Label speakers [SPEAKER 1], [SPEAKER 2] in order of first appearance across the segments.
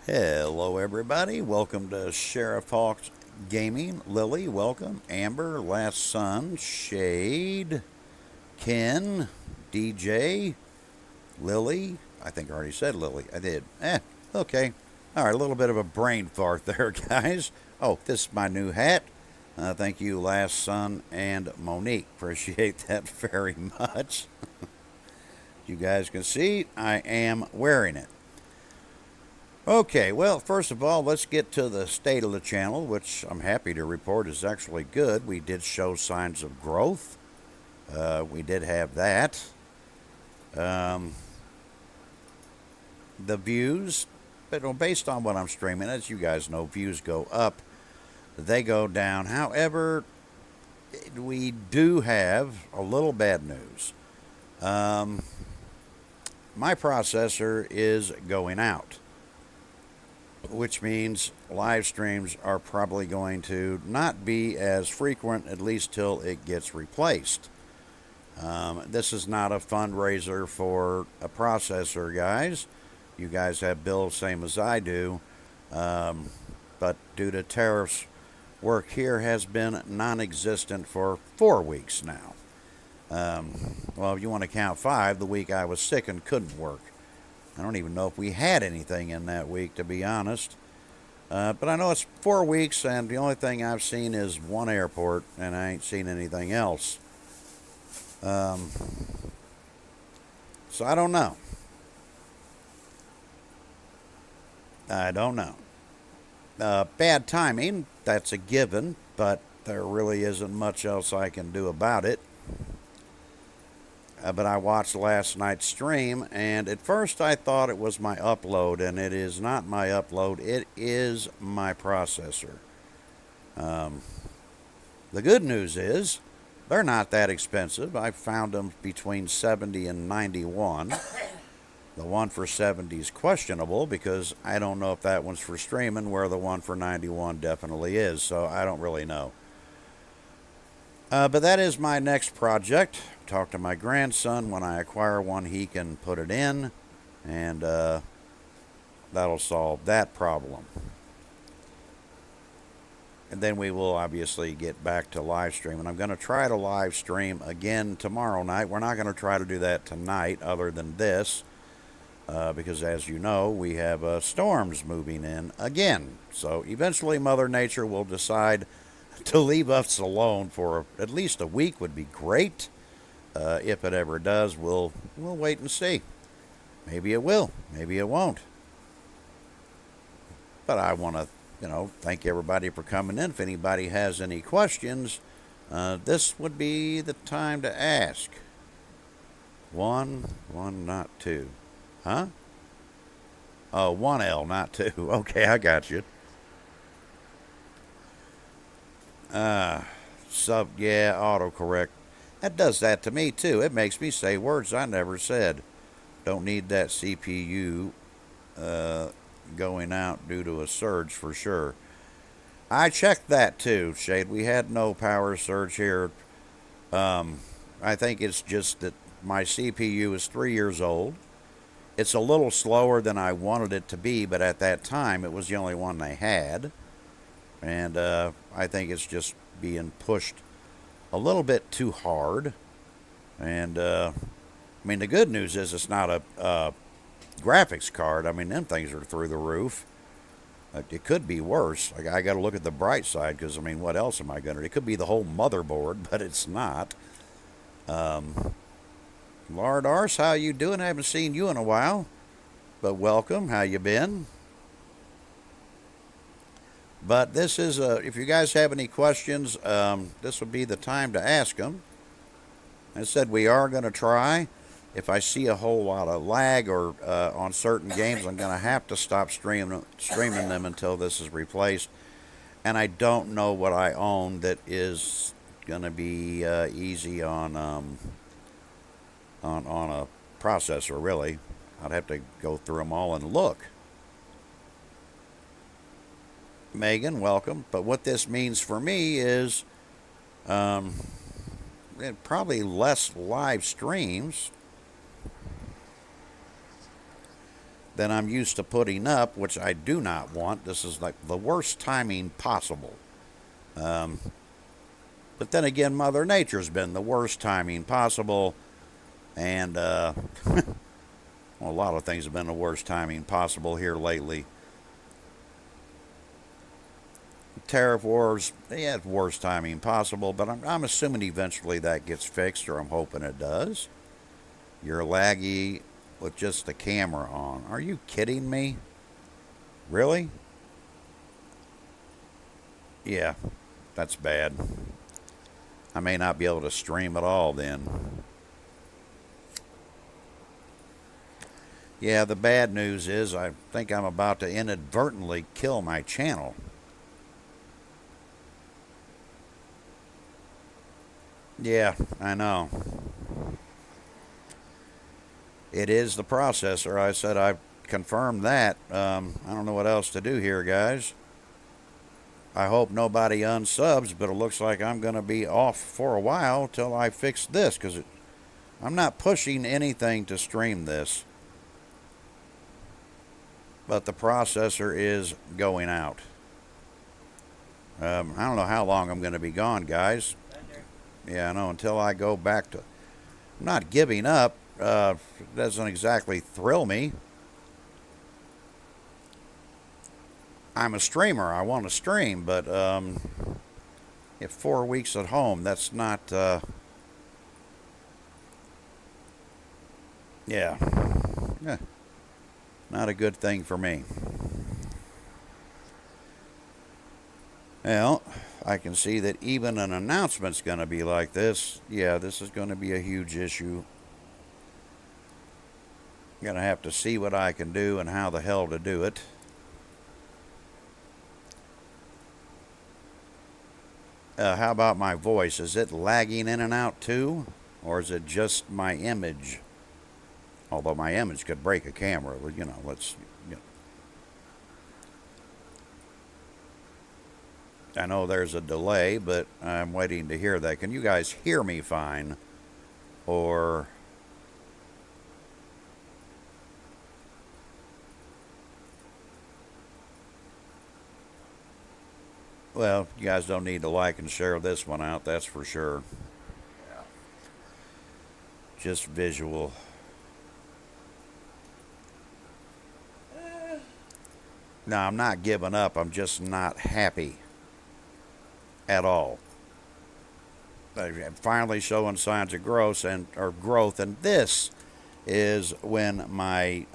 [SPEAKER 1] Hello, everybody. Welcome to Sheriff Hawks Gaming. Lily, welcome. Amber, Last Son, Shade, Ken, DJ, Lily. I think I already said Lily. I did. Okay. All right, a little bit of a brain fart there, guys. Oh, this is my new hat. Thank you, Last Son and Monique. Appreciate that very much. You guys can see I am wearing it. Okay, well, first of all, let's get to the state of the channel, which I'm happy to report is actually good. We did show signs of growth. We did have that. Um, the views, but based on what I'm streaming, as you guys know, views go up, they go down. However, we do have a little bad news. Um, my processor is going out, which means live streams are probably going to not be as frequent, at least till it gets replaced. This is not a fundraiser for a processor, guys. You guys have bills same as I do, but due to tariffs, work here has been non-existent for 4 weeks now. Well, if you want to count 5, the week I was sick and couldn't work. I don't even know if we had anything in that week, to be honest. But I know it's 4 weeks, and the only thing I've seen is one airport, and I ain't seen anything else. Um, so I don't know. I don't know. Bad timing, that's a given, but there really isn't much else I can do about it. But I watched last night's stream, and at first I thought it was my upload, and it is not my upload, it is my processor. Um, the good news is they're not that expensive. I found them between 70 and 91. The one for 70 is questionable because I don't know if that one's for streaming, where the one for 91 definitely is, so I don't really know. But that is my next project. Talk to my grandson. When I acquire one, he can put it in, and that'll solve that problem. And then we will obviously get back to live stream. And I'm going to try to live stream again tomorrow night. We're not going to try to do that tonight, other than this, because as you know, we have storms moving in again. So eventually, Mother Nature will decide to leave us alone for at least a week. Would be great. If it ever does, we'll wait and see. Maybe it will. Maybe it won't. But I want to, thank everybody for coming in. If anybody has any questions, this would be the time to ask. One, not two. Huh? Oh, 1L, not two. Okay, I got you. Uh, yeah, autocorrect. That does that to me too. It makes me say words I never said. Don't need that CPU uh, going out due to a surge for sure. I checked that too, Shade. We had no power surge here. Um, I think it's just that my CPU is 3 years old. It's a little slower than I wanted it to be, but at that time it was the only one they had. And I think it's just being pushed a little bit too hard. And I mean, the good news is it's not a graphics card. I mean, them things are through the roof. It could be worse. I got to look at the bright side because, I mean, what else am I going to? It could be the whole motherboard, but it's not. Lord Ars, how you doing? I haven't seen you in a while, but welcome. How you been? But this is, if you guys have any questions, this would be the time to ask them. I said we are going to try. If I see a whole lot of lag or on certain games, I'm going to have to stop streaming them until this is replaced. And I don't know what I own that is going to be easy on a processor. Really, I'd have to go through them all and look. Megan, welcome. But what this means for me is probably less live streams. than I'm used to putting up, which I do not want. This is like the worst timing possible. Um, but then again, Mother Nature's been the worst timing possible, and well, a lot of things have been the worst timing possible here lately. Tariff wars, yeah, it's worst timing possible, but I'm assuming eventually that gets fixed, or I'm hoping it does. You're laggy with just the camera on. Are you kidding me? Really? Yeah, that's bad. I may not be able to stream at all then. Yeah, the bad news is I think I'm about to inadvertently kill my channel. Yeah, I know. It is the processor. I said I've confirmed that. I don't know what else to do here, guys. I hope nobody unsubs, but it looks like I'm going to be off for a while till I fix this, because I'm not pushing anything to stream this. But the processor is going out. I don't know how long I'm going to be gone, guys. Yeah, I know, until I go back to... I'm not giving up. It doesn't exactly thrill me. I'm a streamer. I want to stream, but if 4 weeks at home, that's not... yeah. Not a good thing for me. Well, I can see that even an announcement's going to be like this. Yeah, this is going to be a huge issue. I'm going to have to see what I can do and how the hell to do it. How about my voice? Is it lagging in and out too? Or is it just my image? Although my image could break a camera. You know, let's... You know. I know there's a delay, but I'm waiting to hear that. Can you guys hear me fine? Or... well, you guys don't need to like and share this one out, that's for sure. Just visual. No, I'm not giving up. I'm just not happy at all. I'm finally showing signs of growth, and this is when my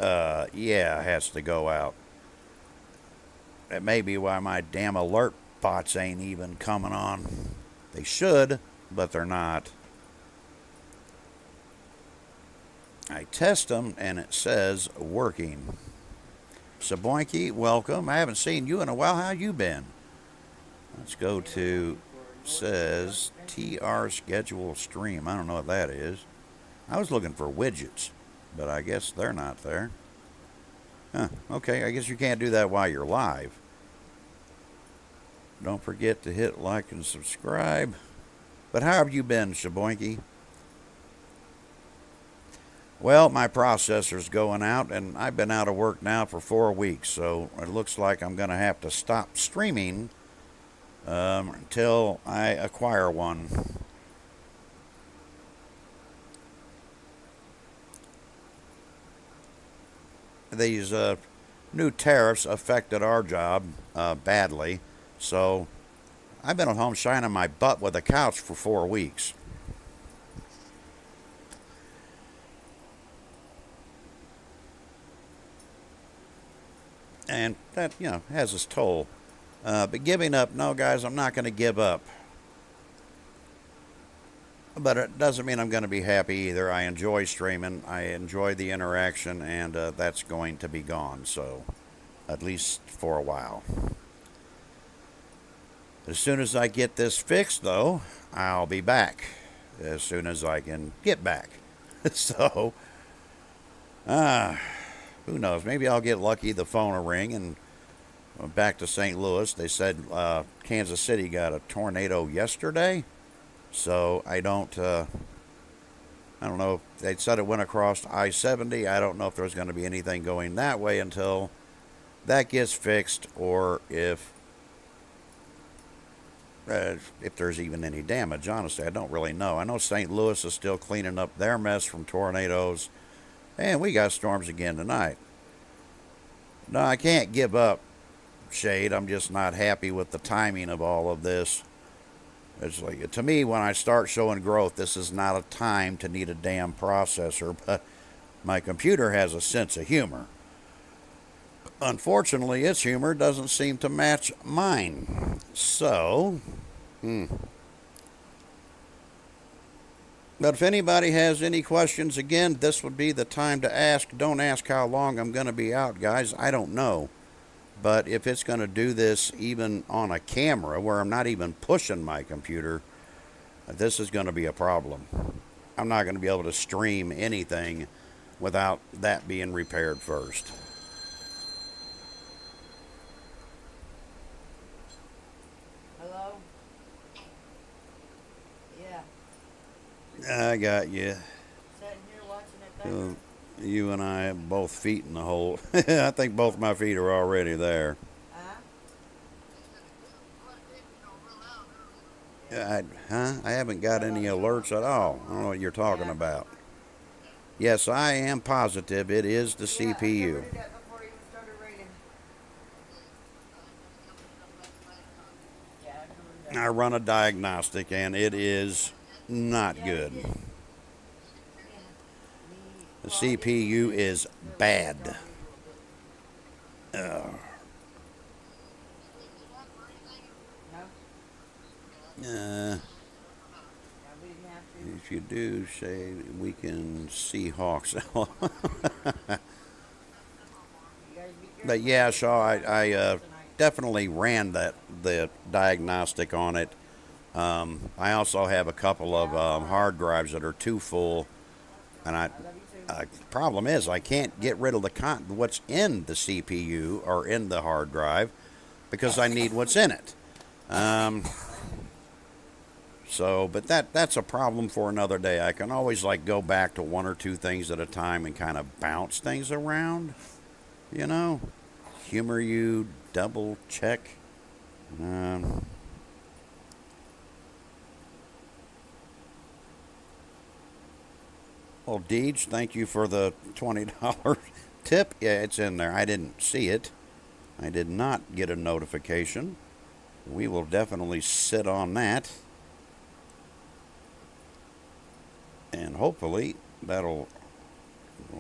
[SPEAKER 1] yeah has to go out. It may be why my damn alert bots ain't even coming on. They should, but they're not. I test them and it says working. Saboinky, welcome. I haven't seen you in a while. How you been? Let's go to says TR schedule stream. I don't know what that is. I was looking for widgets, but I guess they're not there. Huh, okay, I guess you can't do that while you're live. Don't forget to hit like and subscribe. But how have you been, Shaboinky? Well, my processor's going out, and I've been out of work now for 4 weeks, so it looks like I'm going to have to stop streaming until I acquire one. These new tariffs affected our job badly, so I've been at home shining my butt with a couch for 4 weeks. And that, you know, has its toll. But giving up, no, guys, I'm not going to give up. But it doesn't mean I'm going to be happy either. I enjoy streaming. I enjoy the interaction, and that's going to be gone, so at least for a while. As soon as I get this fixed, though, I'll be back. As soon as I can get back. So, who knows? Maybe I'll get lucky, the phone will ring, and back to St. Louis. They said Kansas City got a tornado yesterday, so I don't I don't know if they said it went across I-70. I don't know if there's going to be anything going that way until that gets fixed, or if there's even any damage. Honestly, I don't really know. I know St. Louis is still cleaning up their mess from tornadoes, and we got storms again tonight. No, I can't give up, Shade. I'm just not happy with the timing of all of this. It's like, to me, when I start showing growth, this is not a time to need a damn processor, but my computer has a sense of humor. Unfortunately, its humor doesn't seem to match mine. So, But if anybody has any questions, again, this would be the time to ask. Don't ask how long I'm going to be out, guys. I don't know. But if it's going to do this even on a camera where I'm not even pushing my computer, this is going to be a problem. I'm not going to be able to stream anything without that being repaired first.
[SPEAKER 2] Hello? Yeah.
[SPEAKER 1] I got you.
[SPEAKER 2] Sitting here watching it there.
[SPEAKER 1] You and I have both feet in the hole. I think both my feet are already there.
[SPEAKER 2] Huh?
[SPEAKER 1] I haven't got any alerts at all. I don't know what you're talking about. Yes, I am positive it is the
[SPEAKER 2] Yeah, I covered
[SPEAKER 1] CPU.
[SPEAKER 2] it up before it even started raining. Yeah, I covered it
[SPEAKER 1] I
[SPEAKER 2] up.
[SPEAKER 1] run a diagnostic and it is not
[SPEAKER 2] Yeah,
[SPEAKER 1] good.
[SPEAKER 2] it did.
[SPEAKER 1] The
[SPEAKER 2] Well, I didn't
[SPEAKER 1] CPU
[SPEAKER 2] see it.
[SPEAKER 1] is bad. Uh,
[SPEAKER 2] No?
[SPEAKER 1] uh,
[SPEAKER 2] Yeah, we didn't have to.
[SPEAKER 1] if you do say we can see Hawks.
[SPEAKER 2] You guys be
[SPEAKER 1] But
[SPEAKER 2] careful.
[SPEAKER 1] yeah, Shaw, I
[SPEAKER 2] Tonight.
[SPEAKER 1] definitely ran the diagnostic on it. I also have a couple of hard drives that are too full, and
[SPEAKER 2] I love you too.
[SPEAKER 1] problem is I can't get rid of what's in the CPU or in the hard drive because I need what's in it. Um, but that's a problem for another day. I can always like go back to one or two things at a time and kind of bounce things around, you know. Humor you, double check. Um, well, Deej, thank you for the $20 tip. Yeah, it's in there. I didn't see it. I did not get a notification. We will definitely sit on that. And hopefully well,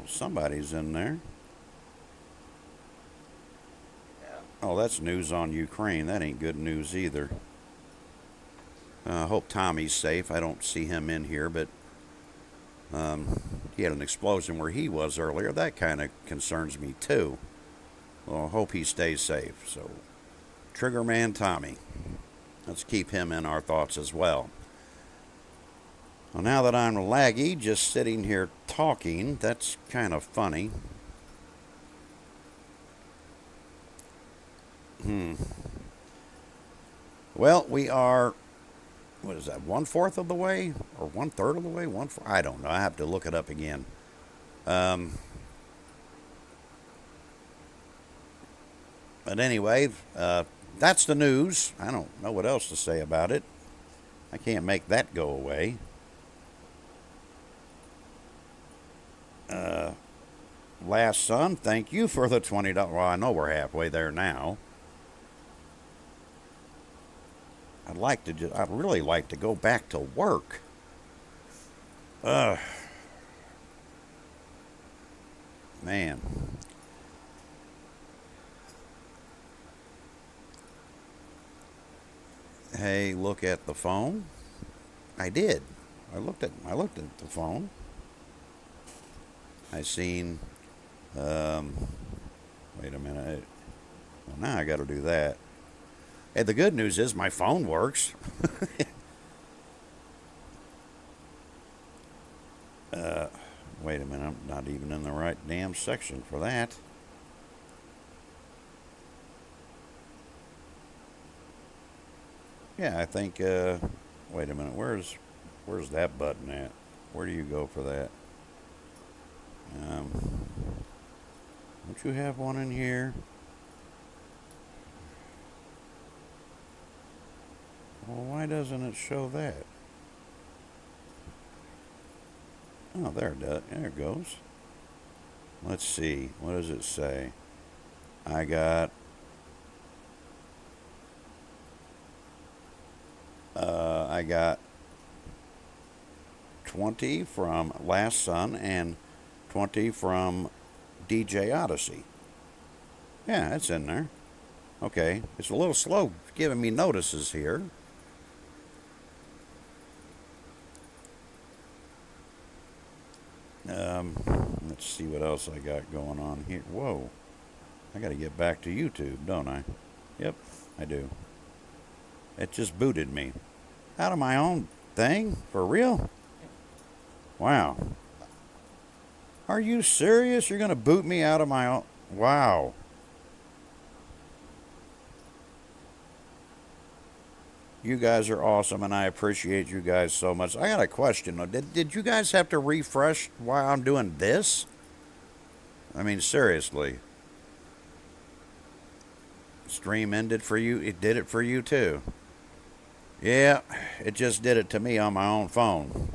[SPEAKER 1] somebody's in there. Oh, that's news on Ukraine. That ain't good news either. I hope Tommy's safe. I don't see him in here, but he had an explosion where he was earlier. That kind of concerns me too. Well, I hope he stays safe. So, Triggerman Tommy. Let's keep him in our thoughts as well. Well, now that I'm laggy, just sitting here talking, that's kind of funny. Well, we are, what is that, 1/4 of the way? Or 1/3 of the way? I don't know. I have to look it up again. Um, but anyway, that's the news. I don't know what else to say about it. I can't make that go away. Last son, thank you for the $20. Well, I know we're halfway there now. I'd really like to go back to work. Man. Hey, look at the phone. I did. I looked at the phone. I seen. Wait a minute. Well, now I got to do that. Hey, the good news is my phone works. Wait a minute. I'm not even in the right damn section for that. Yeah, I think. Wait a minute. Where's that button at? Where do you go for that? Don't you have one in here? Well, why doesn't it show that? Oh, there it does. There it goes. Let's see. What does it say? I got I got 20 from Last Sun and 20 from DJ Odyssey. Yeah, it's in there. Okay, it's a little slow giving me notices here. Let's see what else I got going on here. Whoa, I got to get back to YouTube, don't I? Yep, I do. It just booted me out of my own thing? For real? Wow. Are you serious? You're going to boot me out of my own... Wow. You guys are awesome, and I appreciate you guys so much. I got a question. Did you guys have to refresh while I'm doing this? I mean, seriously. Stream ended for you? It did it for you, too. Yeah, it just did it to me on my own phone.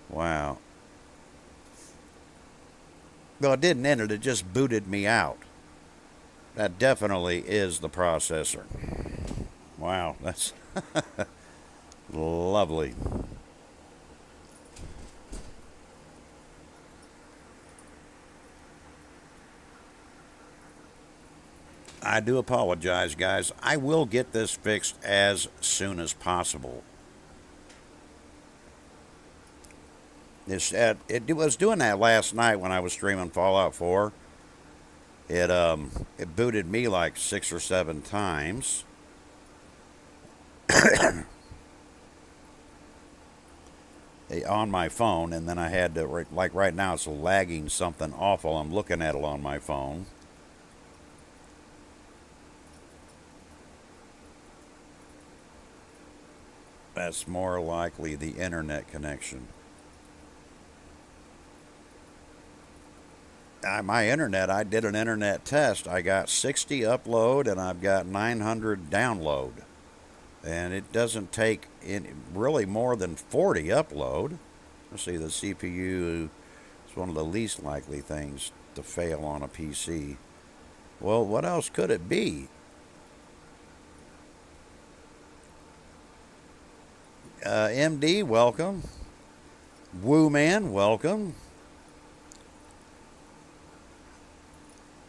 [SPEAKER 1] Wow. Well, it didn't end it, it just booted me out. That definitely is the processor. Wow, that's lovely. I do apologize, guys. I will get this fixed as soon as possible. It was doing that last night when I was streaming Fallout 4. It booted me like 6 or 7 times. On my phone, and then I had to, like right now, it's lagging something awful. I'm looking at it on my phone. That's more likely the internet connection. My internet, I did an internet test. I got 60 upload and I've got 900 download. And it doesn't take really more than 40 upload. Let's see, the CPU is one of the least likely things to fail on a PC. Well, what else could it be? MD, welcome. Woo Man, welcome.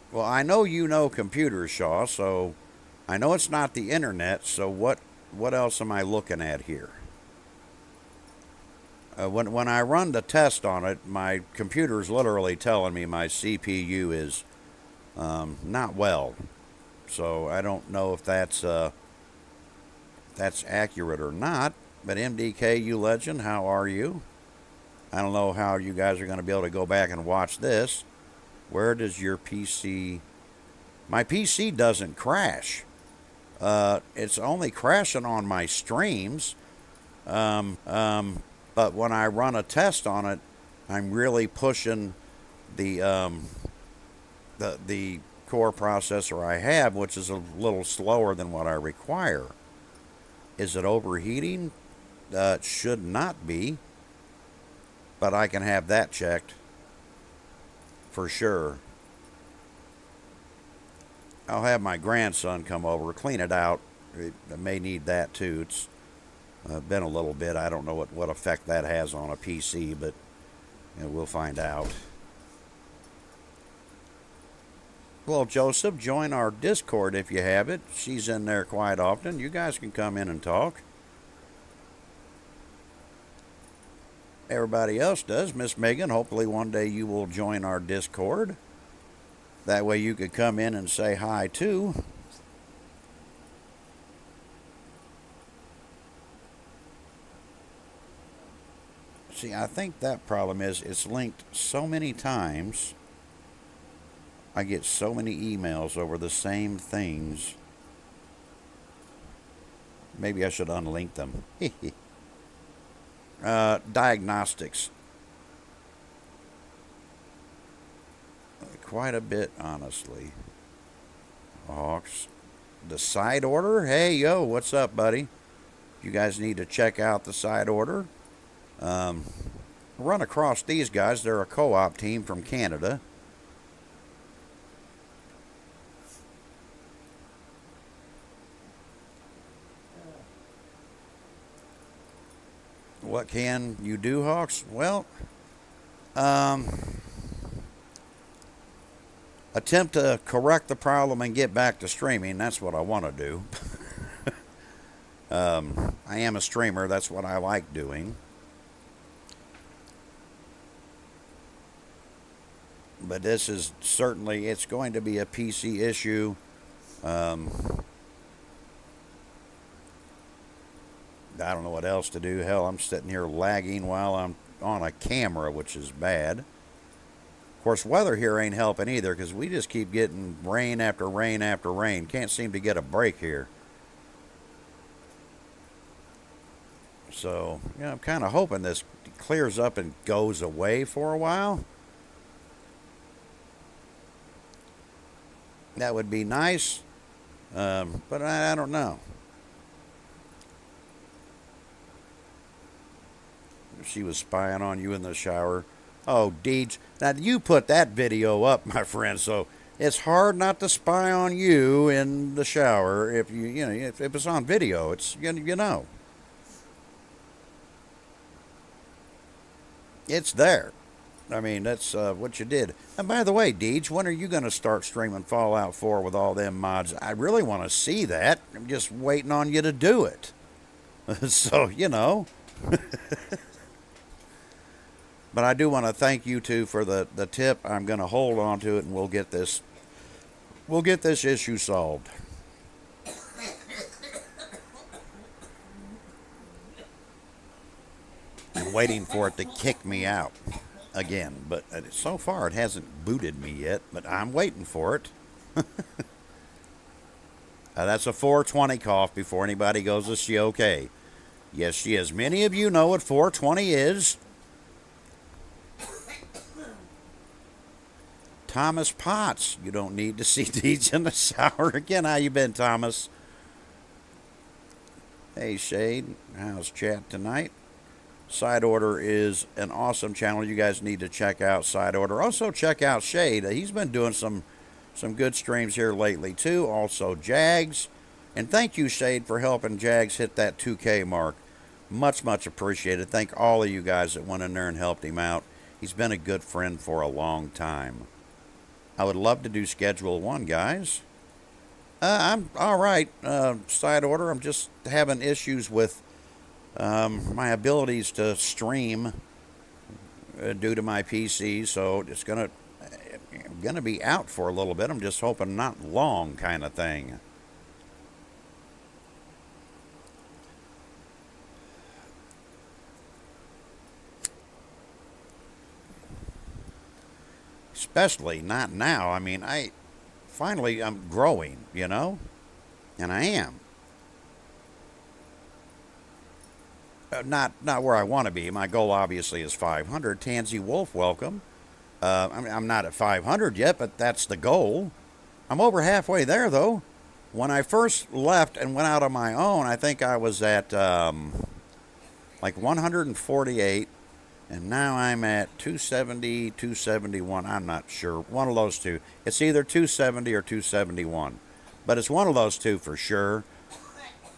[SPEAKER 1] Well, I know you know computers, Shaw, so I know it's not the internet, so what else am I looking at here? When I run the test on it, my computer's literally telling me my CPU is not well. So I don't know if that's accurate or not. But MDK, you legend, how are you? I don't know how you guys are going to be able to go back and watch this. Where does your PC... My PC doesn't crash. It's only crashing on my streams. But when I run a test on it, I'm really pushing the core processor I have, which is a little slower than what I require. Is it overheating? It should not be. But I can have that checked for sure. I'll have my grandson come over, clean it out. It may need that too. It's been a little bit. I don't know what effect that has on a PC, but we'll find out. Well, Joseph, join our Discord if you have it. She's in there quite often. You guys can come in and talk. Everybody else does. Miss Megan, hopefully one day you will join our Discord. That way you could come in and say hi too. See, I think that problem is it's linked so many times. I get so many emails over the same things Maybe I should unlink them. Diagnostics. Quite a bit, honestly. Hawks. The side order? Hey, yo, what's up, buddy? You guys need to check out the side order. Run across these guys. They're a co-op team from Canada. What can you do, Hawks? Well, attempt to correct the problem and get back to streaming. That's what I want to do. I am a streamer. That's what I like doing. But this is certainly, it's going to be a PC issue. I don't know what else to do. Hell, I'm sitting here lagging while I'm on a camera, which is bad. Of course, weather here ain't helping either because we just keep getting rain after rain after rain. Can't seem to get a break here. So, yeah, I'm kind of hoping this clears up and goes away for a while. That would be nice, but I don't know. She was spying on you in the shower. Oh, Deej. Now, you put that video up, my friend, so it's hard not to spy on you in the shower if if it's on video. It's, you know. It's there. I mean, that's what you did. And by the way, Deej, when are you going to start streaming Fallout 4 with all them mods? I really want to see that. I'm just waiting on you to do it. So, you know. But I do want to thank you two for the tip. I'm going to hold on to it, and we'll get this issue solved. I'm waiting for it to kick me out again, but so far it hasn't booted me yet, but I'm waiting for it. That's a 420 cough before anybody goes, is she okay? Yes, she is. Many of you know what 420 is. Thomas Potts. You don't need to see Deej in the shower again. How you been, Thomas? Hey, Shade. How's chat tonight? Side Order is an awesome channel. You guys need to check out Side Order. Also, check out Shade. He's been doing some good streams here lately, too. Also, Jags. And thank you, Shade, for helping Jags hit that 2K mark. Much, much appreciated. Thank all of you guys that went in there and helped him out. He's been a good friend for a long time. I would love to do Schedule 1, guys. I'm all right, Side Order. I'm just having issues with my abilities to stream due to my PC, so it's gonna be out for a little bit. I'm just hoping not long, kind of thing. Especially not now. I mean, I'm growing, you know, and I am. Not where I want to be. My goal obviously is 500. Tansy Wolf, welcome. I'm not at 500 yet, but that's the goal. I'm over halfway there, though. When I first left and went out on my own, I think I was at like 148. And now I'm at 270, 271. I'm not sure. One of those two. It's either 270 or 271. But it's one of those two for sure.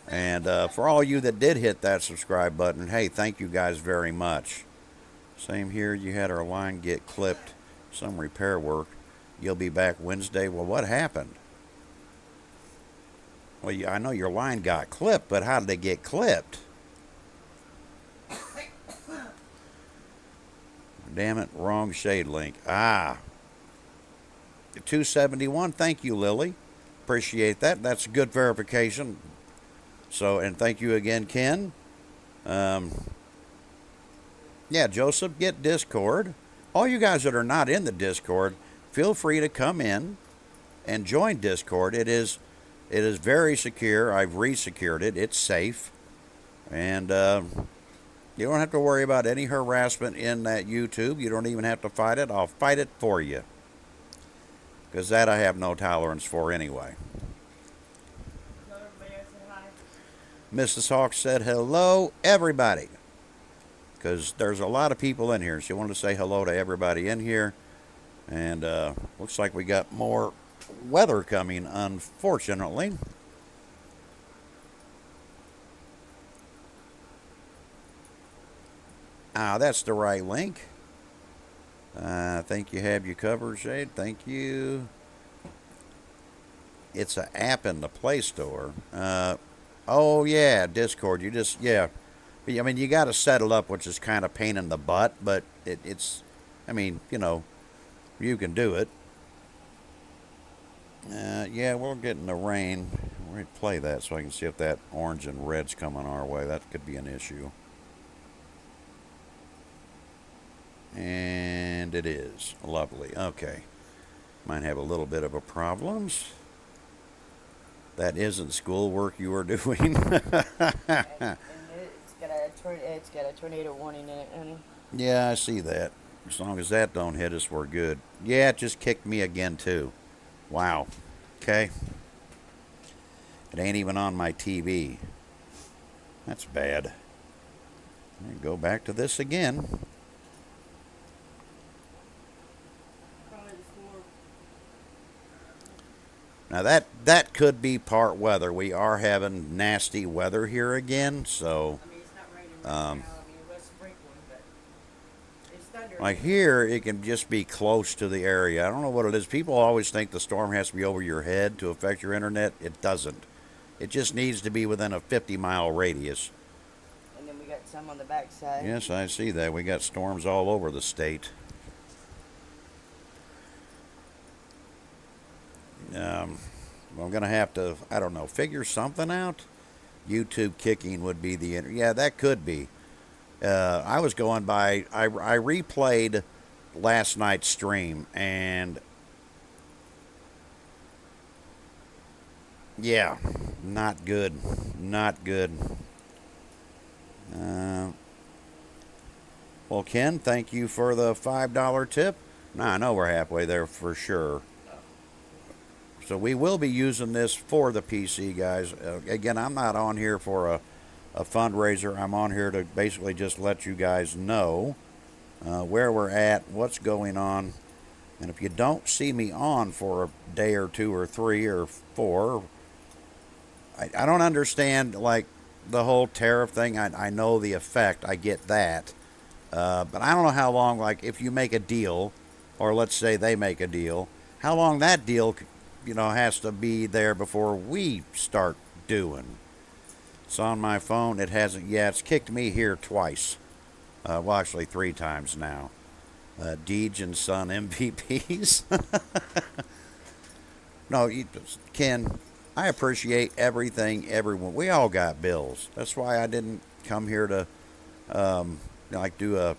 [SPEAKER 1] And for all you that did hit that subscribe button, hey, thank you guys very much. Same here. You had our line get clipped. Some repair work. You'll be back Wednesday. Well, what happened? Well, I know your line got clipped, but how did they get clipped? Damn it, wrong shade link. 271. Thank you, Lily. Appreciate that. That's a good verification. So, and thank you again, Ken. Yeah, Joseph, get Discord. All you guys that are not in the Discord, feel free to come in and join Discord. It is It is very secure. I've re-secured it. It's safe. And you don't have to worry about any harassment in that YouTube. You don't even have to fight it. I'll fight it for you. Because that I have no tolerance for anyway.
[SPEAKER 2] Tell everybody I said hi.
[SPEAKER 1] Mrs. Hawk said hello, everybody. Because there's a lot of people in here. She wanted to say hello to everybody in here. And looks like we got more weather coming, unfortunately. Ah, that's the right link. I think you have you covered, Shade. Thank you. It's an app in the Play Store. Oh, yeah, Discord. You just, yeah. I mean, you got to set it up, which is kind of pain in the butt, but it's, I mean, you know, you can do it. Yeah, we're getting the rain. We're going to play that so I can see if that orange and red's coming our way. That could be an issue. And it is. Lovely. Okay. Might have a little bit of a problems. That isn't schoolwork you are doing.
[SPEAKER 2] And it's got a tornado warning in it, honey.
[SPEAKER 1] Yeah, I see that. As long as that don't hit us, we're good. Yeah, it just kicked me again, too. Wow. Okay. It ain't even on my TV. That's bad. Let me go back to this again.
[SPEAKER 2] Probably the score.
[SPEAKER 1] Now that could be part weather. We are having nasty weather here again, so
[SPEAKER 2] I mean, it's not raining right now. I mean, it was sprinkling, but it's thundering.
[SPEAKER 1] like here it can just be close to the area. I don't know what it is. People always think the storm has to be over your head to affect your internet. It doesn't. It just needs to be within a 50-mile radius.
[SPEAKER 2] And then we got some on the backside.
[SPEAKER 1] Yes, I see that. We got storms all over the state. I'm going to have to, I don't know, figure something out. YouTube kicking would be the, yeah, that could be. I was going by, I replayed last night's stream, and yeah, not good. Not good. Well, Ken, thank you for the $5 tip. Now, I know we're halfway there for sure. So we will be using this for the PC, guys. Again, I'm not on here for a fundraiser. I'm on here to basically just let you guys know where we're at, what's going on. And if you don't see me on for a day or two or three or four, I don't understand, like, the whole tariff thing. I know the effect. I get that. But I don't know how long, like, if you make a deal, or let's say they make a deal, how long that deal, you know, has to be there before we start doing. It's on my phone. It hasn't. Yeah, it's kicked me here twice. Well, actually 3 times now. Deej and Son MVPs. No, Ken, I appreciate everything, everyone. We all got bills. That's why I didn't come here to, like, do a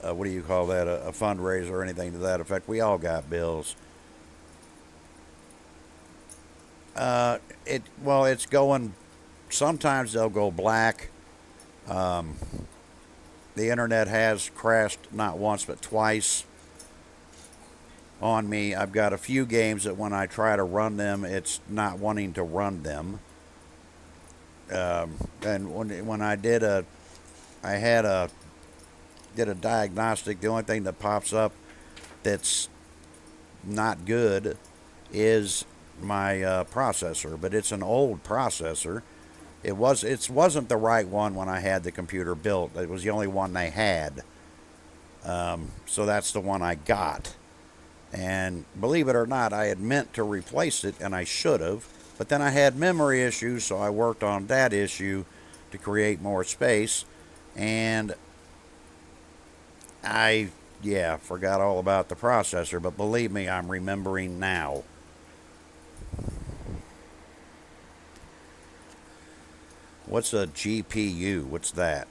[SPEAKER 1] what do you call that, a fundraiser or anything to that effect. We all got bills. It's going, sometimes they'll go black. The internet has crashed not once but twice on me. I've got a few games that when I try to run them, it's not wanting to run them. And when I did a diagnostic, the only thing that pops up that's not good is my processor, but it's an old processor. It wasn't the right one when I had the computer built. It was the only one they had. So that's the one I got. And believe it or not, I had meant to replace it, and I should have. But then I had memory issues, so I worked on that issue to create more space. And I forgot all about the processor. But believe me, I'm remembering now. What's a GPU? What's that?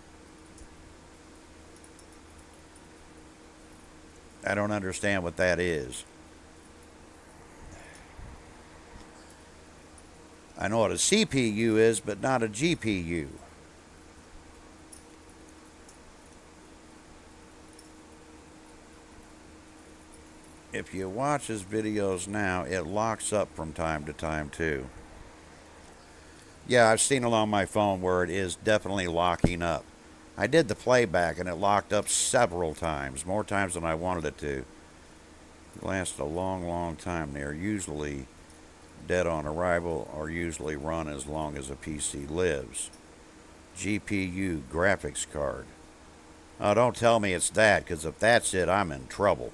[SPEAKER 1] I don't understand what that is. I know what a CPU is, but not a GPU. If you watch his videos now, it locks up from time to time too. Yeah, I've seen it on my phone where it is definitely locking up. I did the playback and it locked up several times, more times than I wanted it to. It lasted a long, long time. They are usually dead on arrival or usually run as long as a PC lives. GPU, graphics card. Oh, don't tell me it's that, because if that's it, I'm in trouble.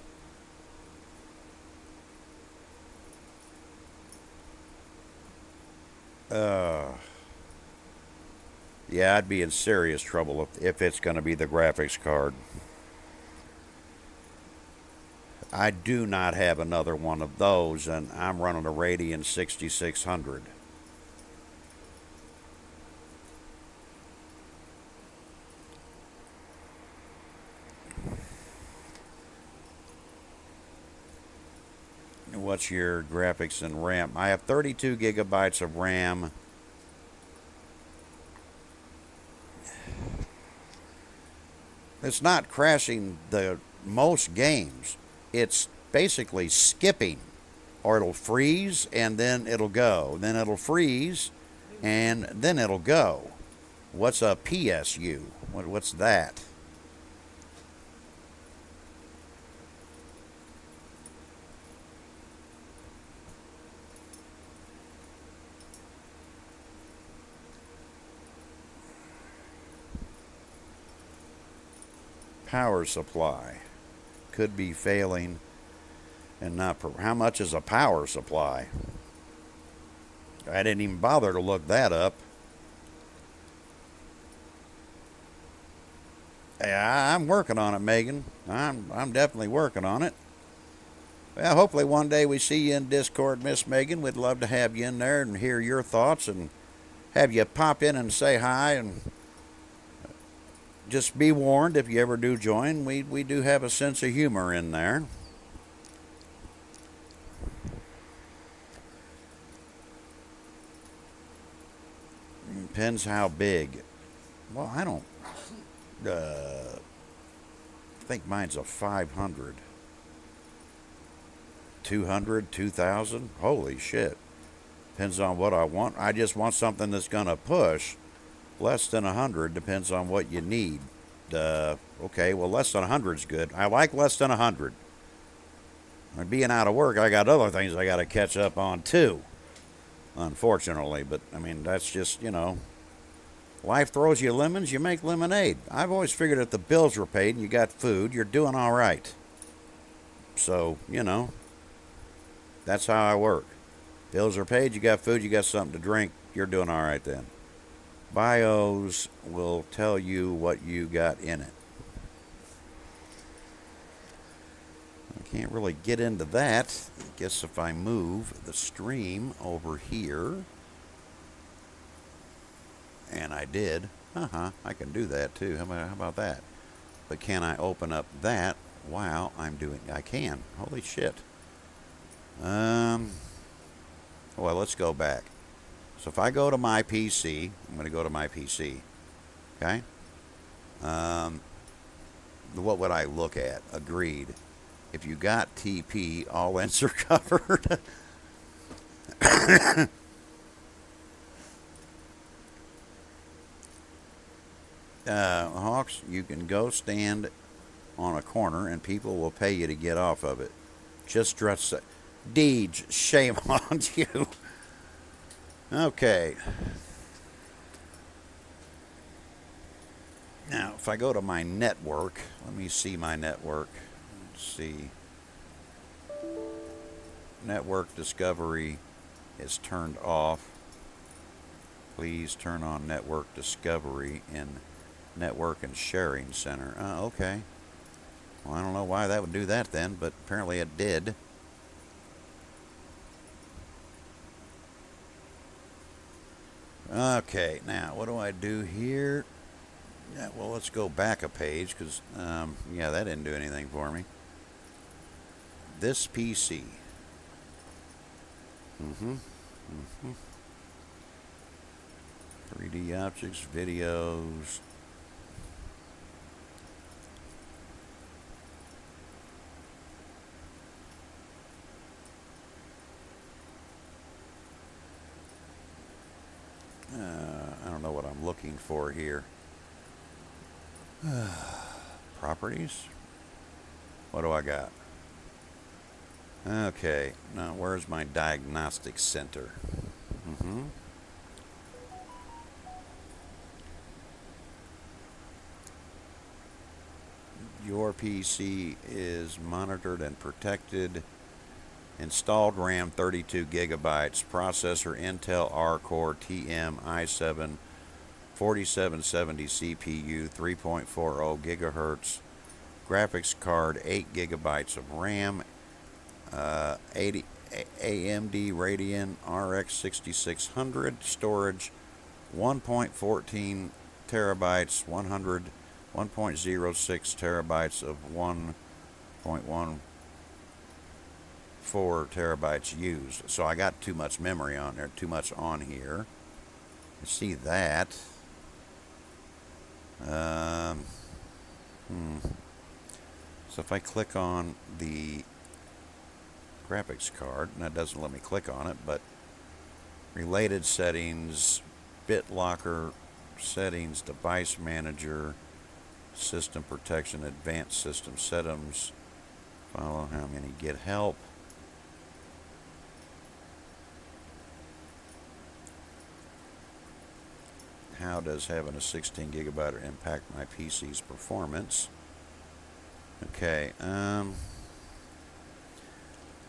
[SPEAKER 1] Yeah, I'd be in serious trouble if it's going to be the graphics card. I do not have another one of those, and I'm running a Radeon 6600. What's your graphics and RAM? I have 32 gigabytes of RAM. It's not crashing the most games. It's basically skipping, or it'll freeze and then it'll go. Then it'll freeze and then it'll go. What's a PSU? What's that? Power supply could be failing and not. How much is a power supply? I didn't even bother to look that up. Yeah, I'm working on it, Megan. I'm definitely working on it. Well, hopefully one day we see you in Discord, Miss Megan. We'd love to have you in there and hear your thoughts and have you pop in and say hi. And just be warned, if you ever do join, we do have a sense of humor in there. Depends how big. Well, I don't think mine's a 500. 200, 2,000. Holy shit. Depends on what I want. I just want something that's going to push. Less than 100 depends on what you need. Okay, well, less than 100 is good. I like less than 100. Being out of work, I got other things I got to catch up on too, unfortunately. But I mean, that's just, life throws you lemons, you make lemonade. I've always figured if the bills were paid and you got food, you're doing all right. So, that's how I work. Bills are paid, you got food, you got something to drink, you're doing all right then. BIOS will tell you what you got in it. I can't really get into that. I guess if I move the stream over here, and I did, I can do that too. How about that? But can I open up that while I'm doing? I can. Holy shit. Well, let's go back. So if I go to my PC, I'm going to go to my PC. Okay. What would I look at? Agreed. If you got TP, all ends are covered. Hawks, you can go stand on a corner and people will pay you to get off of it. Just dress. Deej, shame on you. Okay. Now, if I go to my network, let me see my network. Let's see. Network discovery is turned off. Please turn on network discovery in network and sharing center. Okay. Well, I don't know why that would do that then, but apparently it did. Okay, now what do I do here? Yeah, well, let's go back a page because, yeah, that didn't do anything for me. This PC. 3D objects, videos. I don't know what I'm looking for here. Properties? What do I got? Okay, now where's my diagnostic center? Your PC is monitored and protected. Installed RAM 32 gigabytes. Processor Intel R-Core TM i7 4770 CPU 3.40 gigahertz. Graphics card 8 gigabytes of RAM. 80 AMD Radeon RX 6600. Storage 1.14 terabytes. 1.06 terabytes of 1.14 terabytes used. So I got too much memory on there, too much on here. You see that. So if I click on the graphics card, and that doesn't let me click on it, but related settings, BitLocker settings, device manager, system protection, advanced system settings, follow how many, get help. How does having a 16 gigabyte impact my PC's performance? Okay,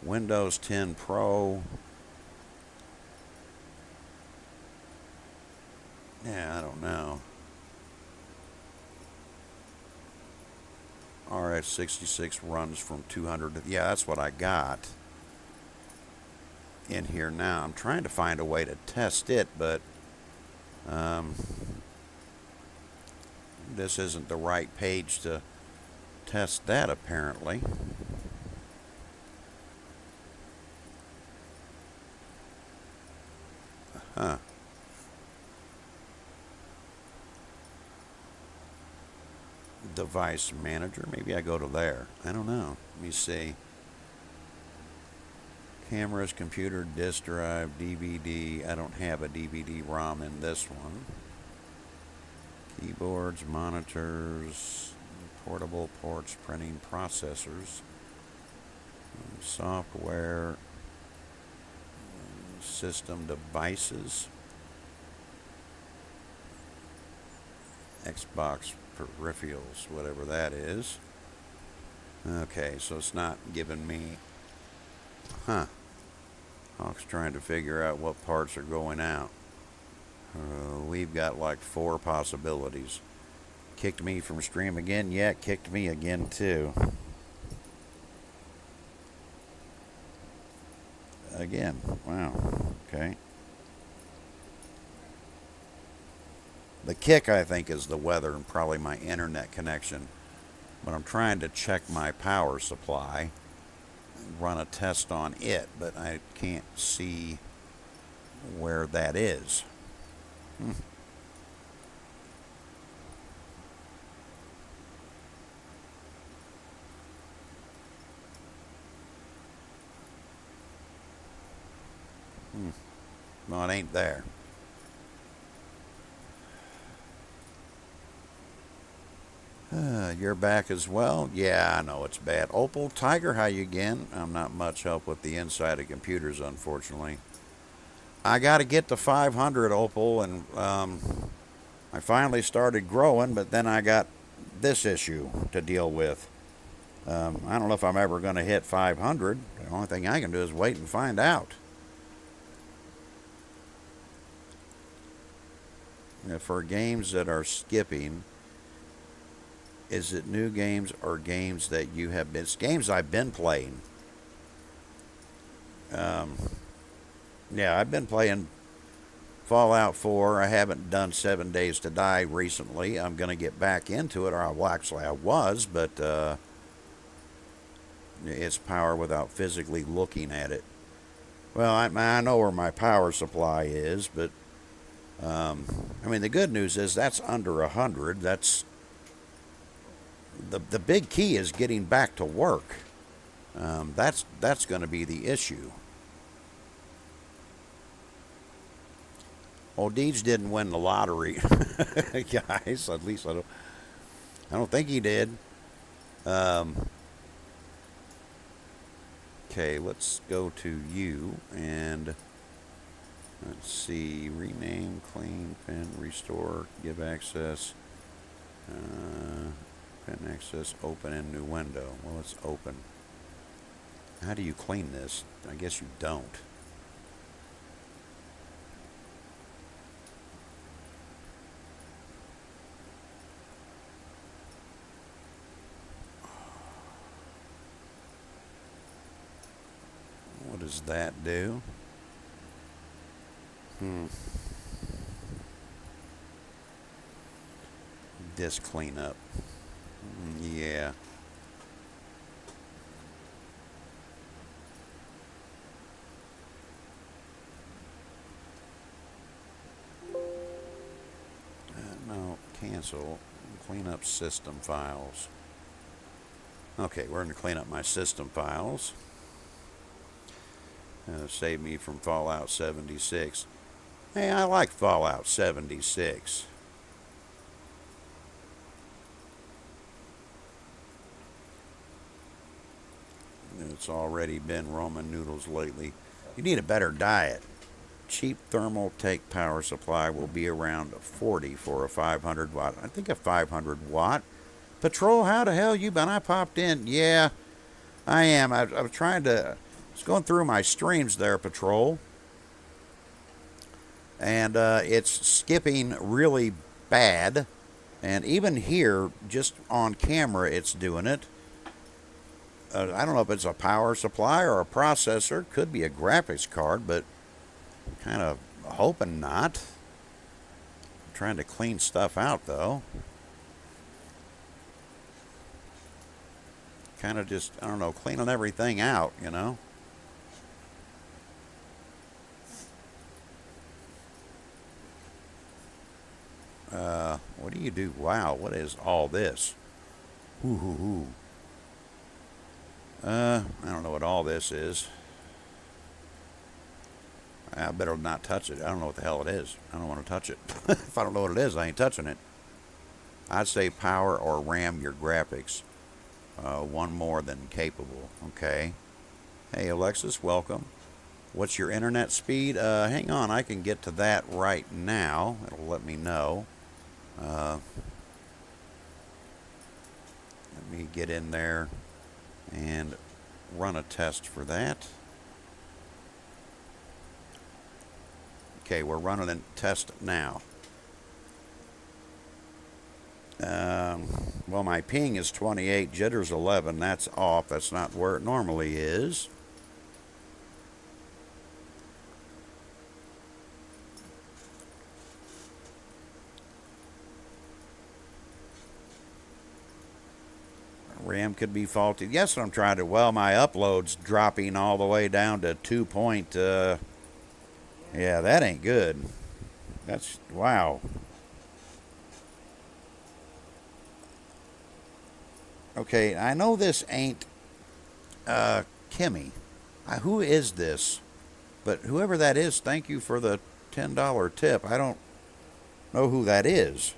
[SPEAKER 1] Windows 10 Pro. Yeah, I don't know. RX 66 runs from 200 to, yeah, that's what I got in here now. I'm trying to find a way to test it, but this isn't the right page to test that, apparently. Huh. Device manager. Maybe I go to there. I don't know. Let me see. Cameras, computer, disk drive, DVD. I don't have a DVD-ROM in this one. Keyboards, monitors, portable ports, printing processors, software, system devices, Xbox peripherals, whatever that is. Okay, so it's not giving me, Hawk's trying to figure out what parts are going out. We've got like 4 possibilities. Kicked me from stream again? Yeah, kicked me again too. Again. Wow. Okay. The kick, I think, is the weather and probably my internet connection. But I'm trying to check my power supply, run a test on it, but I can't see where that is. No, it ain't there. You're back as well? Yeah, I know it's bad. Opal, Tiger, how you again? I'm not much help with the inside of computers, unfortunately. I got to get to 500, Opal, and I finally started growing, but then I got this issue to deal with. I don't know if I'm ever going to hit 500. The only thing I can do is wait and find out. For games that are skipping, is it new games or games that you have been... It's games I've been playing. Yeah, I've been playing Fallout 4. I haven't done 7 Days to Die recently. I'm going to get back into it. Or, well, actually, I was, but it's power without physically looking at it. Well, I know where my power supply is, but I mean, the good news is that's under 100. That's the big key is getting back to work. That's going to be the issue. Old Deej didn't win the lottery, guys. At least I don't think he did. Okay, let's go to you and let's see. Rename, clean, pin, restore, give access, pin access, open in new window. Well, it's open. How do you clean this? I guess you don't. What does that do? Disk cleanup. Yeah. No, cancel. Clean up system files. Okay, we're going to clean up my system files. Save me from Fallout 76. Hey, I like Fallout 76. It's already been ramen noodles lately. You need a better diet. Cheap thermal take power supply will be around 40 for a 500 watt. I think a 500 watt. Patrol, how the hell you been? I popped in. Yeah, I am. I was trying to. I was going through my streams there, Patrol. And it's skipping really bad. And even here, just on camera, it's doing it. I don't know if it's a power supply or a processor. Could be a graphics card, but kind of hoping not. I'm trying to clean stuff out, though. Kind of just, I don't know, cleaning everything out, you know. What do you do? Wow, what is all this? Hoo hoo hoo. I don't know what all this is. I better not touch it. I don't know what the hell it is. I don't want to touch it. If I don't know what it is, I ain't touching it. I'd say power or RAM your graphics. One more than capable. Okay. Hey, Alexis, welcome. What's your internet speed? Hang on, I can get to that right now. It'll let me know. Let me get in there and run a test for that. Okay, we're running a test now. Well, my ping is 28, jitters 11. That's off. That's not where it normally is. RAM could be faulty. Yes, I'm trying to. Well, my upload's dropping all the way down to 2 point. Yeah, that ain't good. That's wow. Okay, I know this ain't Kimmy. Who is this? But whoever that is, thank you for the $10 tip. I don't know who that is.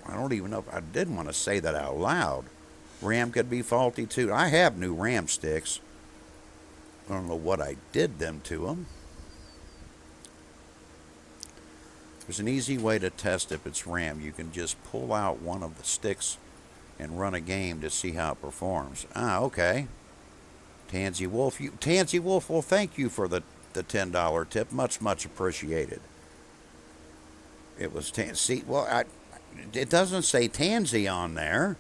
[SPEAKER 1] I don't even know if I did want to say that out loud. RAM could be faulty too. I have new RAM sticks. I don't know what I did them to them. There's an easy way to test if it's RAM. You can just pull out one of the sticks and run a game to see how it performs. Ah, okay. Tansy Wolf, well, thank you for the $10 tip. Much, much appreciated. It was Tansy. Well, it doesn't say Tansy on there.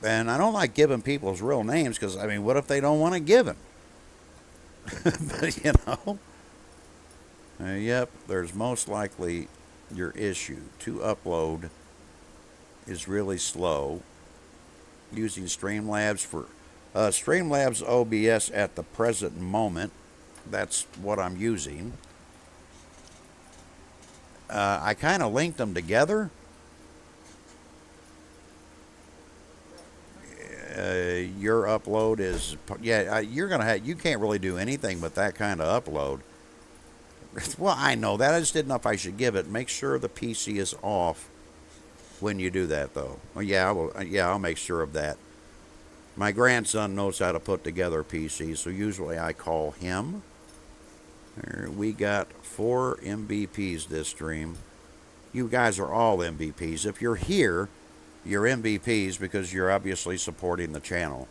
[SPEAKER 1] And I don't like giving people's real names because, I mean, what if they don't want to give them? But, you know. Yep, there's most likely your issue. To upload is really slow. Using Streamlabs for Streamlabs OBS at the present moment. That's what I'm using. I kind of linked them together. Your upload is, yeah, you're gonna have, you can't really do anything but that kind of upload. Well, I know that. I just didn't know if I should give it. Make sure the PC is off when you do that, though. Well, yeah, I will, yeah, I'll make sure of that. My grandson knows how to put together a PC, so usually I call him. We got 4 MVPs this stream. You guys are all MVPs. If you're here, you're MVPs because you're obviously supporting the channel.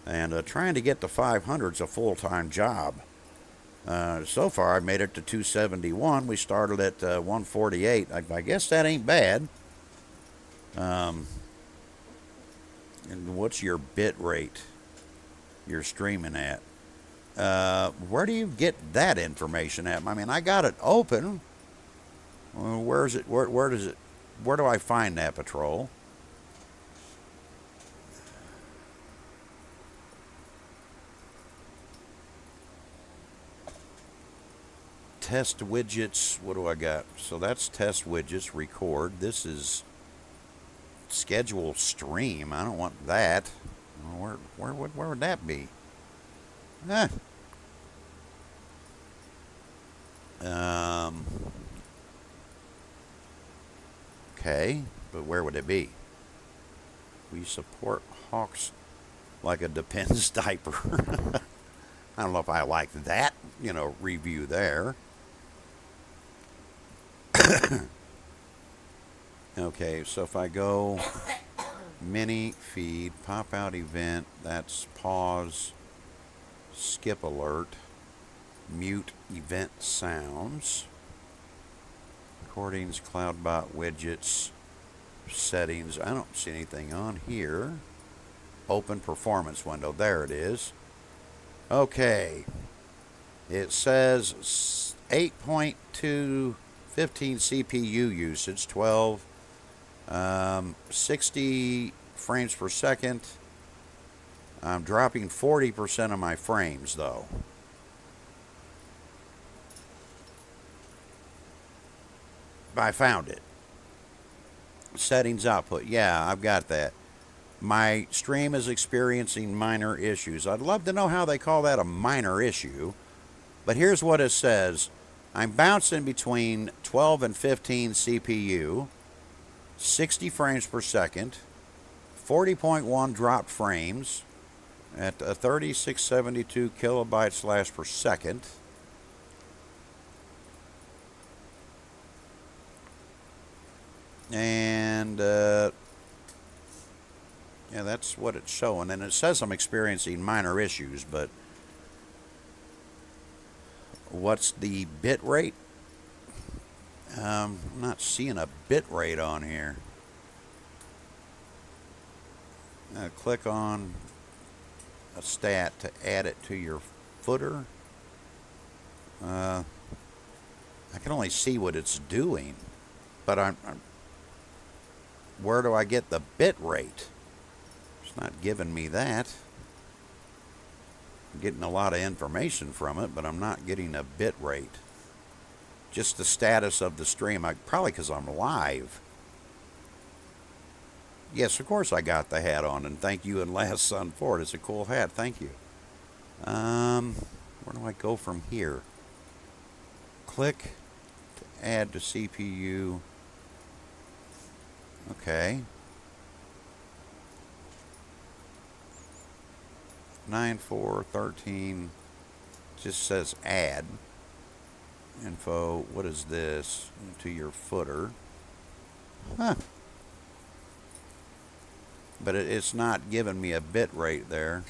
[SPEAKER 1] And trying to get to 500 is a full-time job. So far, I've made it to 271. We started at 148. I guess that ain't bad. And what's your bit rate you're streaming at? Where do you get that information at? I mean, I got it open. Where is it? Where does it? Where do I find that, Patrol? Test widgets. What do I got? So that's test widgets. Record. This is schedule stream. I don't want that. Where would that be? Okay, but where would it be? We support Hawks like a Depends diaper. I don't know if I like that, review there. Okay, so if I go mini feed, pop out event, that's pause, skip alert, mute event sounds, recordings, CloudBot widgets, settings. I don't see anything on here. Open performance window. There it is. Okay. It says 8.2, 15 CPU usage, 12, 60 frames per second. I'm dropping 40% of my frames, though. I found it. Settings output. Yeah, I've got that. My stream is experiencing minor issues. I'd love to know how they call that a minor issue. But here's what it says. I'm bouncing between 12 and 15 CPU, 60 frames per second, 40.1 dropped frames at 3672 kilobytes per second. And yeah, that's what it's showing. And it says I'm experiencing minor issues, but what's the bit rate? I'm not seeing a bit rate on here. Click on a stat to add it to your footer. I can only see what it's doing, but where do I get the bit rate? It's not giving me that. I'm getting a lot of information from it, but I'm not getting a bit rate. Just the status of the stream. Probably because I'm live. Yes, of course I got the hat on, and thank you and Last Son for it. It's a cool hat. Thank you. Where do I go from here? Click to add to CPU. Okay. 9413 just says add info. What is this? To your footer. Huh. But it's not giving me a bit rate there.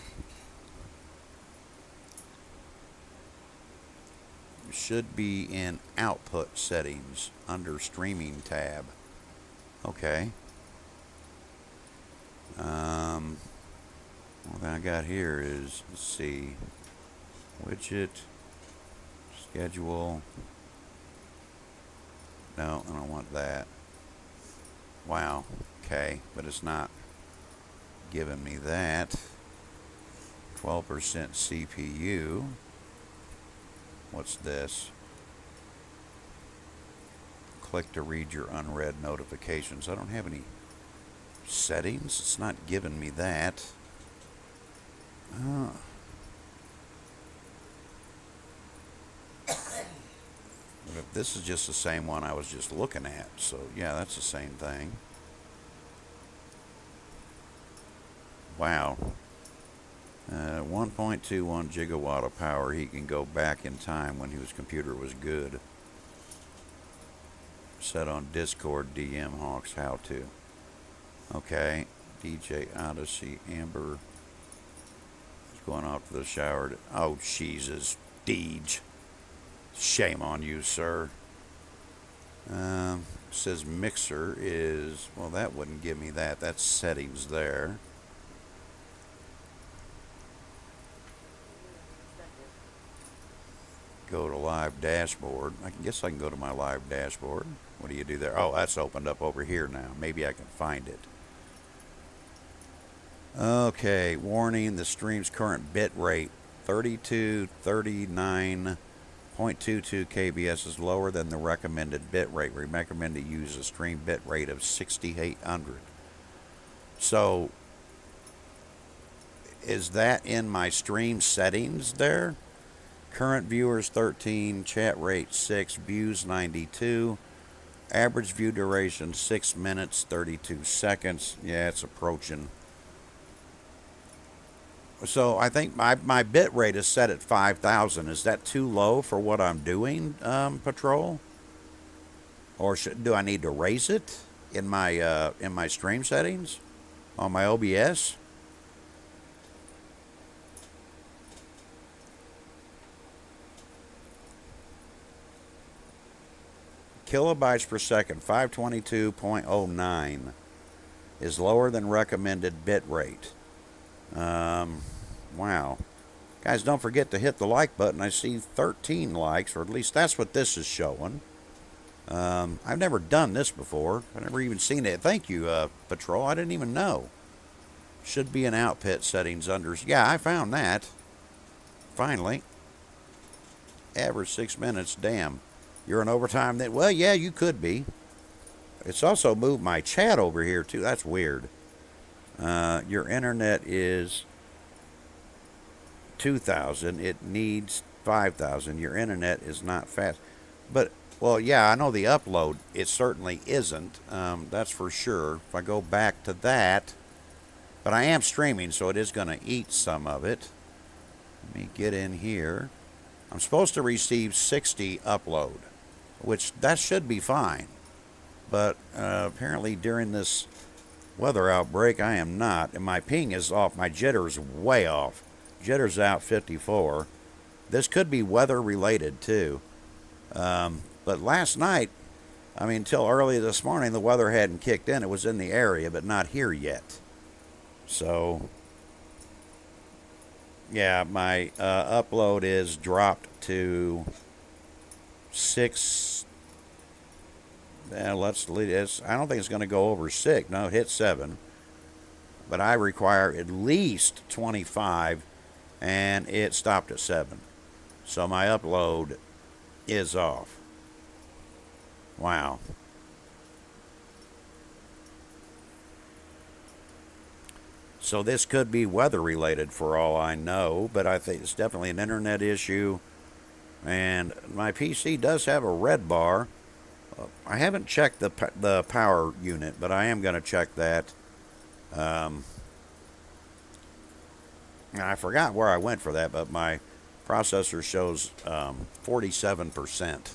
[SPEAKER 1] It should be in output settings under streaming tab. Okay. What I got here is, let's see, widget, schedule. No, I don't want that. Wow. Okay, but it's not giving me that. 12% CPU. What's this? Click to read your unread notifications. I don't have any settings. It's not giving me that. But this is just the same one I was just looking at. So, yeah, that's the same thing. Wow. 1.21 gigawatt of power. He can go back in time when his computer was good. Set on Discord, DM Hawks, how to. Okay. DJ Odyssey, Amber. He's going off to the shower. Oh, Jesus. Deej. Shame on you, sir. Says mixer is, well, that wouldn't give me that. That's settings there. Go to live dashboard. I guess I can go to my live dashboard. What do you do there? Oh, that's opened up over here now. Maybe I can find it. Okay, warning, the stream's current bit rate, 3239.22 kbs is lower than the recommended bit rate. We recommend to use a stream bit rate of 6800. So, is that in my stream settings there? Current viewers 13, chat rate 6, views 92, average view duration 6 minutes 32 seconds. Yeah, it's approaching. So I think my bit rate is set at 5,000. Is that too low for what I'm doing, Patrol? Or do I need to raise it in my stream settings on my OBS? Kilobytes per second, 522.09 is lower than recommended bit rate. Wow. Guys, don't forget to hit the like button. I see 13 likes, or at least that's what this is showing. I've never done this before. I've never even seen it. Thank you, Patrol. I didn't even know. Should be an output settings under. Yeah, I found that. Finally. Average 6 minutes. Damn. You're in overtime then? Well, yeah, you could be. It's also moved my chat over here, too. That's weird. Your internet is 2,000. It needs 5,000. Your internet is not fast. But, well, yeah, I know the upload. It certainly isn't. That's for sure. If I go back to that. But I am streaming, so it is going to eat some of it. Let me get in here. I'm supposed to receive 60 upload, which that should be fine. But apparently during this weather outbreak, I am not. And my ping is off. My jitter's way off. Jitter's out 54. This could be weather related too. But last night, I mean, until early this morning, the weather hadn't kicked in. It was in the area, but not here yet. So, yeah, my upload is dropped to 6. Let's leave this. I don't think it's going to go over 6. No, it hit 7. But I require at least 25, and it stopped at 7. So my upload is off. Wow. So this could be weather related for all I know, but I think it's definitely an internet issue. And my PC does have a red bar. I haven't checked the power unit, but I am going to check that. And I forgot where I went for that, but my processor shows 47%.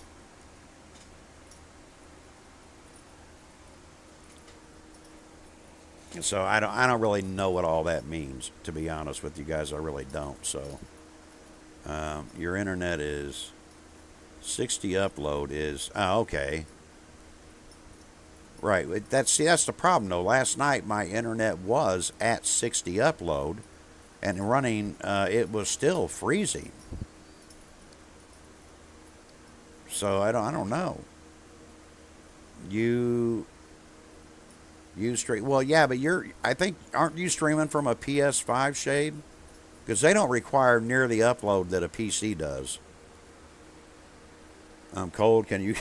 [SPEAKER 1] So I don't really know what all that means, to be honest with you guys. I really don't. So your internet is 60 upload is okay. Right. That's the problem though. Last night my internet was at 60 upload, and running. It was still freezing. So I don't know. You stream. Well, yeah, but I think, aren't you streaming from a PS5 shade? because they don't require near the upload that a PC does. I'm cold. Can you?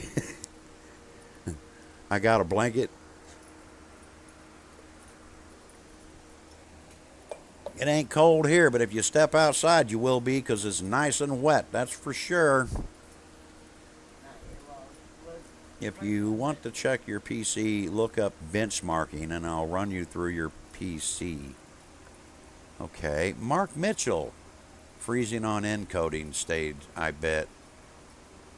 [SPEAKER 1] I got a blanket. It ain't cold here, but if you step outside, you will be, because it's nice and wet. That's for sure. If you want to check your PC, look up benchmarking, and I'll run you through your PC. Okay, Mark Mitchell, freezing on encoding stage, I bet.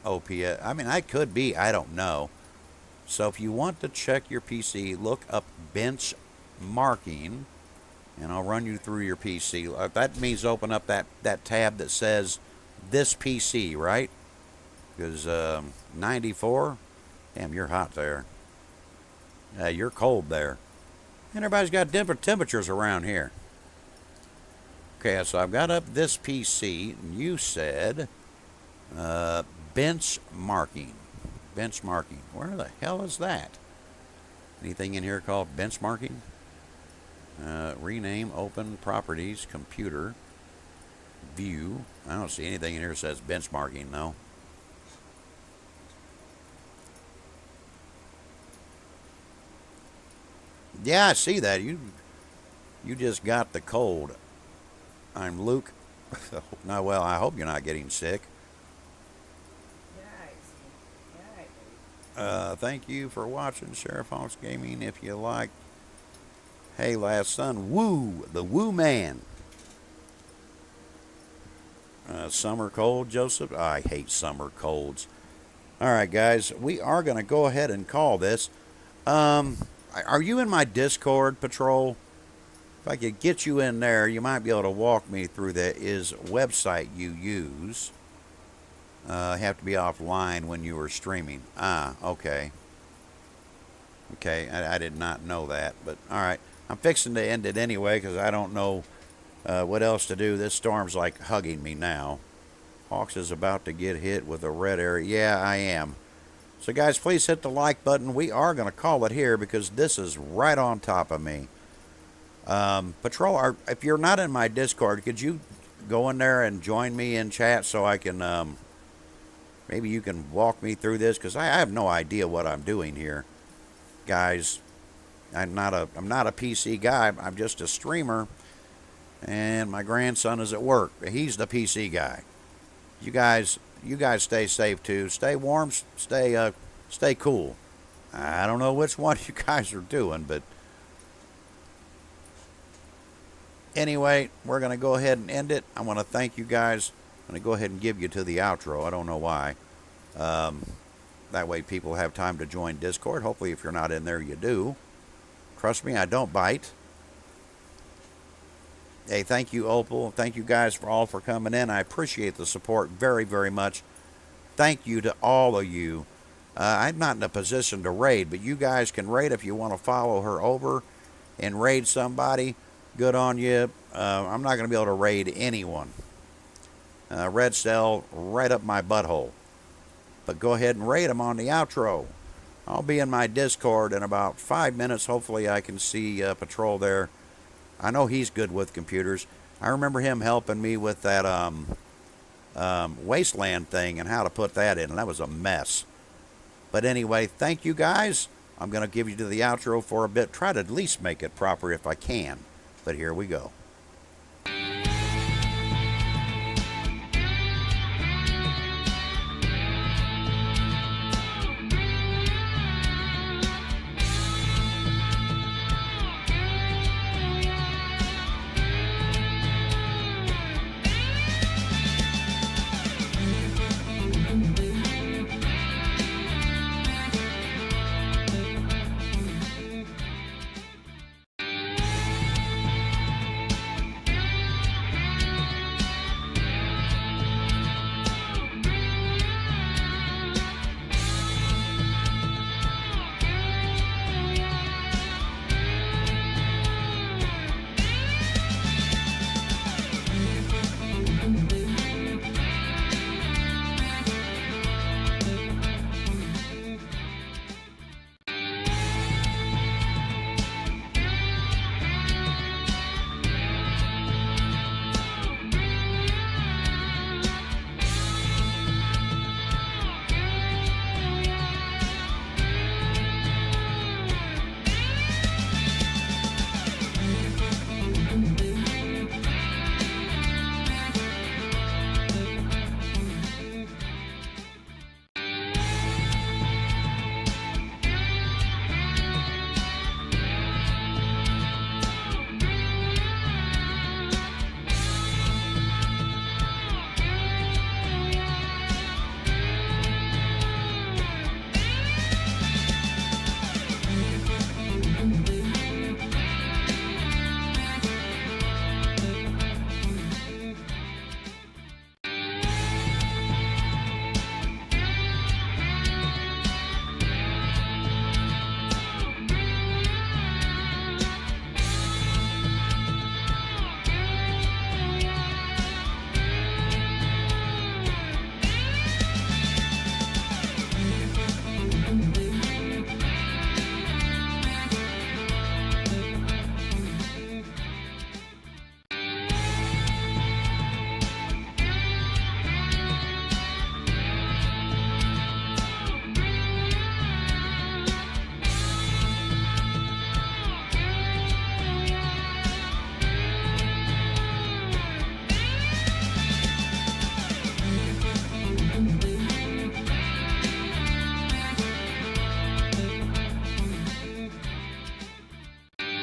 [SPEAKER 1] OPS, I mean, I could be, I don't know. So if you want to check your PC, look up benchmarking, and I'll run you through your PC. That means open up that tab that says this PC, right? Because 94, damn, you're hot there. You're cold there. And everybody's got different temperatures around here. Okay, so I've got up this PC, and you said benchmarking. Benchmarking. Where the hell is that? Anything in here called benchmarking? Rename, open, properties, computer, view. I don't see anything in here that says benchmarking, though. Yeah, I see that. You just got the cold. I'm Luke. No, well, I hope you're not getting sick. Thank you for watching Sheriff Hawks Gaming. If you like, hey, last son, Woo, the Woo Man. Summer cold, Joseph. I hate summer colds. All right, guys, we are going to go ahead and call this. Are you in my Discord, Patrol? If I could get you in there, you might be able to walk me through the website you use. Have to be offline when you were streaming. Okay. Okay, I did not know that, but all right. I'm fixing to end it anyway because I don't know what else to do. This storm's like hugging me now. Hawks is about to get hit with a red area. Yeah, I am. So, guys, please hit the like button. We are going to call it here because this is right on top of me. Patrol, if you're not in my Discord, could you go in there and join me in chat so I can, maybe you can walk me through this? Because I have no idea what I'm doing here. Guys, I'm not a PC guy. I'm just a streamer, and my grandson is at work. He's the PC guy. You guys stay safe too. Stay warm. Stay cool. I don't know which one you guys are doing, but anyway, we're going to go ahead and end it. I want to thank you guys. I'm going to go ahead and give you to the outro. I don't know why. That way people have time to join Discord. Hopefully, if you're not in there, you do. Trust me, I don't bite. Hey, thank you, Opal. Thank you guys for coming in. I appreciate the support very, very much. Thank you to all of you. I'm not in a position to raid, but you guys can raid if you want to follow her over and raid somebody. Good on you. I'm not going to be able to raid anyone. Red Cell right up my butthole. But go ahead and raid them on the outro. I'll be in my Discord in about 5 minutes. Hopefully I can see Patrol there. I know he's good with computers. I remember him helping me with that Wasteland thing and how to put that in. And that was a mess. But anyway, thank you guys. I'm going to give you to the outro for a bit. Try to at least make it proper if I can. But here we go.